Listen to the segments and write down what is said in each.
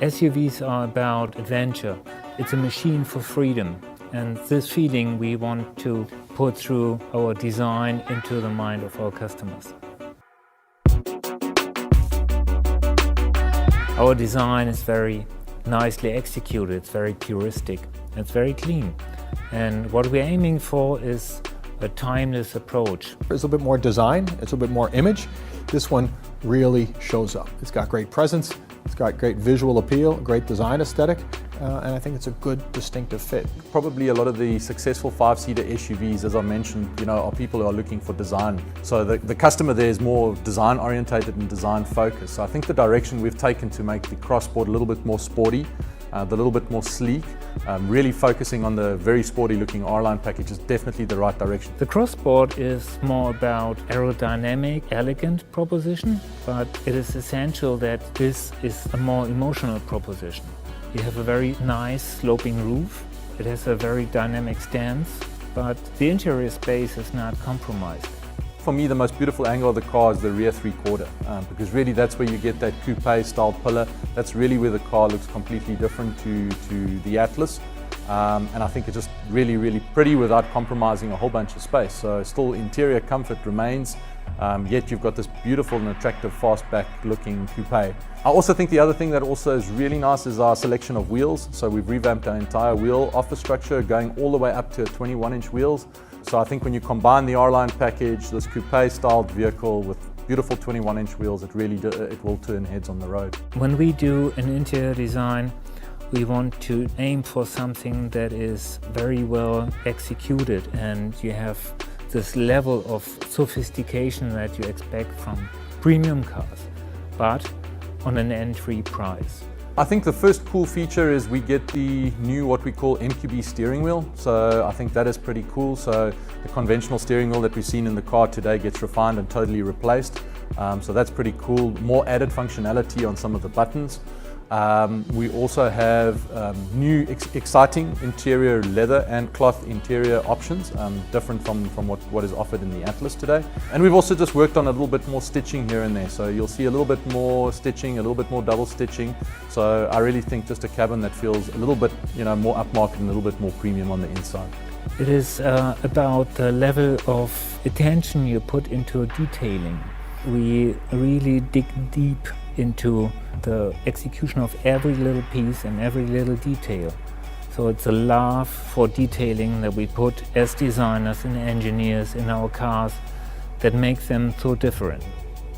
SUVs are about adventure. It's a machine for freedom. And this feeling we want to put through our design into the mind of our customers. Our design is very nicely executed, it's very puristic, it's very clean. And what we're aiming for is a timeless approach. It's a bit more design, it's a bit more image. This one really shows up. It's got great presence, it's got great visual appeal, great design aesthetic, and I think it's a good distinctive fit. Probably a lot of the successful five-seater SUVs, as I mentioned, are people who are looking for design. So the customer there is more design orientated and design focused. So I think the direction we've taken to make the Crossport a little bit more sporty, a little bit more sleek, really focusing on the very sporty looking R-Line package is definitely the right direction. The Crossport is more about aerodynamic, elegant proposition, but it is essential that this is a more emotional proposition. You have a very nice sloping roof, it has a very dynamic stance, but the interior space is not compromised. For me, the most beautiful angle of the car is the rear three-quarter, because really that's where you get that coupe-style pillar. That's really where the car looks completely different to the Atlas. And I think it's just really, really pretty without compromising a whole bunch of space. So still interior comfort remains, yet you've got this beautiful and attractive fastback looking coupe. I also think the other thing that also is really nice is our selection of wheels. So we've revamped our entire wheel offer structure, going all the way up to 21-inch wheels. So I think when you combine the R-Line package, this coupe-styled vehicle with beautiful 21-inch wheels, it will turn heads on the road. When we do an interior design, we want to aim for something that is very well executed, and you have this level of sophistication that you expect from premium cars, but on an entry price. I think the first cool feature is we get the new what we call MQB steering wheel. So I think that is pretty cool. So the conventional steering wheel that we've seen in the car today gets refined and totally replaced. So that's pretty cool. More added functionality on some of the buttons. We also have new exciting interior leather and cloth interior options, different from what is offered in the Atlas today. And we've also just worked on a little bit more stitching here and there. So you'll see a little bit more stitching, a little bit more double stitching. So I really think just a cabin that feels a little bit more upmarket and a little bit more premium on the inside. It is about the level of attention you put into detailing. We really dig deep into the execution of every little piece and every little detail. So it's a love for detailing that we put as designers and engineers in our cars that makes them so different.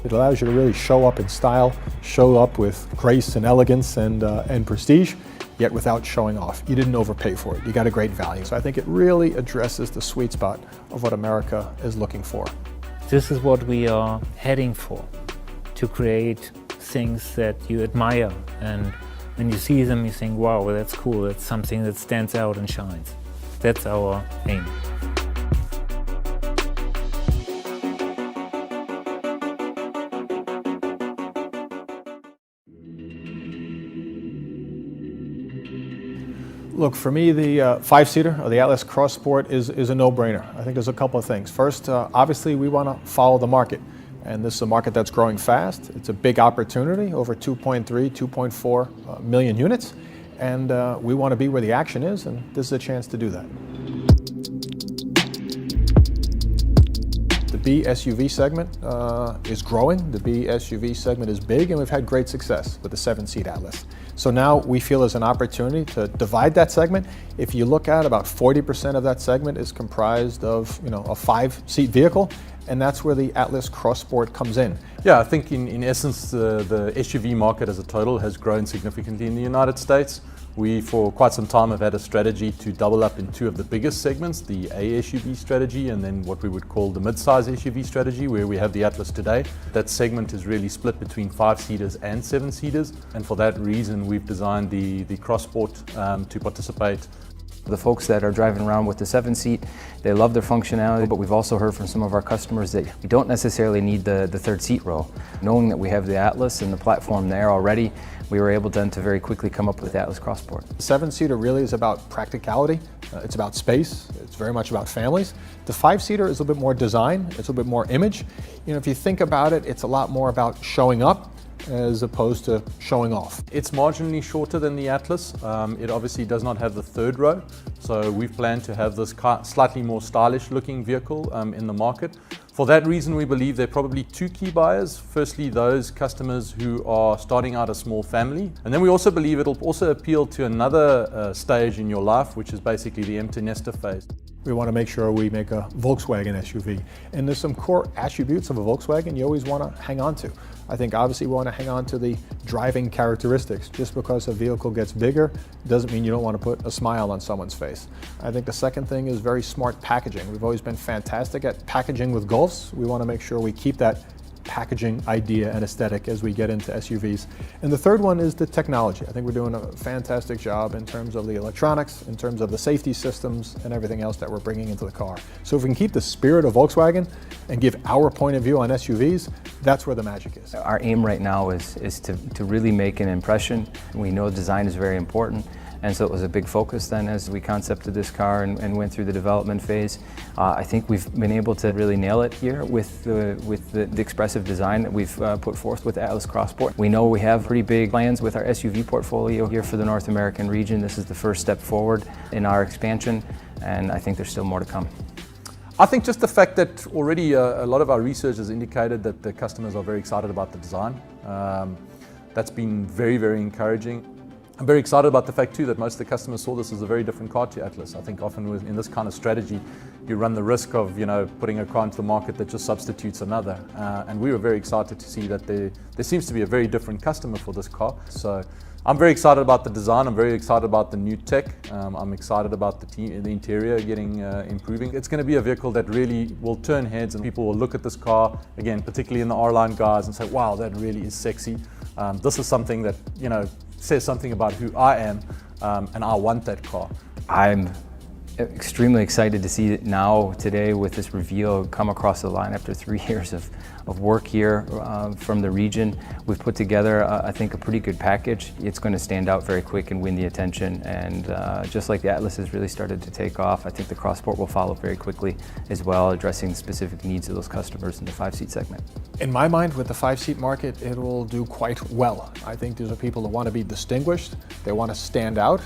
It allows you to really show up in style, show up with grace and elegance and prestige, yet without showing off. You didn't overpay for it. You got a great value. So I think it really addresses the sweet spot of what America is looking for. This is what we are heading for, to create things that you admire, and when you see them you think, wow, that's cool, that's something that stands out and shines. That's our aim. Look, for me, the five-seater or the Atlas Crossport is a no-brainer. I think there's a couple of things. First, obviously we want to follow the market. And this is a market that's growing fast. It's a big opportunity, over 2.3, 2.4 million units. And we want to be where the action is, and this is a chance to do that. The B SUV segment is growing. The B SUV segment is big, and we've had great success with the 7-seat Atlas. So now we feel there's an opportunity to divide that segment. If you look at about 40% of that segment is comprised of a 5-seat vehicle, and that's where the Atlas Crossport comes in. Yeah, I think in essence the SUV market as a total has grown significantly in the United States. We for quite some time have had a strategy to double up in two of the biggest segments, the A SUV strategy and then what we would call the mid-size SUV strategy, where we have the Atlas today. That segment is really split between 5-seaters and 7-seaters, and for that reason we've designed the Crossport to participate. The folks that are driving around with the 7-seat, they love their functionality, but we've also heard from some of our customers that we don't necessarily need the third seat row. Knowing that we have the Atlas and the platform there already, we were able then to very quickly come up with the Atlas Crossport. The 7-seater really is about practicality, it's about space, it's very much about families. The 5-seater is a little bit more design, it's a little bit more image. If you think about it, it's a lot more about showing up, as opposed to showing off. It's marginally shorter than the Atlas. It obviously does not have the third row, so we've planned to have this slightly more stylish looking vehicle in the market. For that reason, we believe there are probably two key buyers. Firstly, those customers who are starting out a small family. And then we also believe it'll also appeal to another stage in your life, which is basically the empty nester phase. We want to make sure we make a Volkswagen SUV. And there's some core attributes of a Volkswagen you always want to hang on to. I think obviously we want to hang on to the driving characteristics. Just because a vehicle gets bigger doesn't mean you don't want to put a smile on someone's face. I think the second thing is very smart packaging. We've always been fantastic at packaging with Golfs. We want to make sure we keep that packaging idea and aesthetic as we get into SUVs. And the third one is the technology. I think we're doing a fantastic job in terms of the electronics, in terms of the safety systems and everything else that we're bringing into the car. So if we can keep the spirit of Volkswagen and give our point of view on SUVs, that's where the magic is. Our aim right now is to really make an impression. We know design is very important. And so it was a big focus then as we concepted this car and went through the development phase. I think we've been able to really nail it here with the expressive design that we've put forth with Atlas Crossport. We know we have pretty big plans with our SUV portfolio here for the North American region. This is the first step forward in our expansion, and I think there's still more to come. I think just the fact that already a lot of our research has indicated that the customers are very excited about the design. That's been very, very encouraging. I'm very excited about the fact too that most of the customers saw this as a very different car to Atlas. I think often in this kind of strategy, you run the risk of putting a car into the market that just substitutes another. And we were very excited to see that there seems to be a very different customer for this car. So I'm very excited about the design. I'm very excited about the new tech. I'm excited about the interior getting improving. It's going to be a vehicle that really will turn heads, and people will look at this car again, particularly in the R-Line guys, and say, "Wow, that really is sexy." This is something that says something about who I am, and I want that car. I'm extremely excited to see it now today with this reveal come across the line after 3 years of work here from the region. We've put together, I think, a pretty good package. It's going to stand out very quick and win the attention, and just like the Atlas has really started to take off, I think the Crossport will follow very quickly as well, addressing the specific needs of those customers in the 5-seat segment. In my mind, with the 5-seat market, it will do quite well. I think these are people that want to be distinguished, they want to stand out,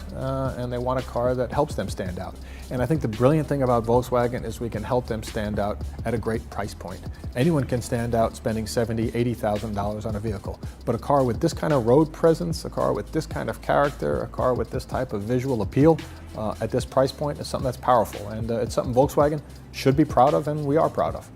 and they want a car that helps them stand out. And I think the brilliant thing about Volkswagen is we can help them stand out at a great price point. Anyone can stand out spending $70,000, $80,000 on a vehicle, but a car with this kind of road presence, a car with this kind of character, a car with this type of visual appeal at this price point is something that's powerful, and it's something Volkswagen should be proud of, and we are proud of.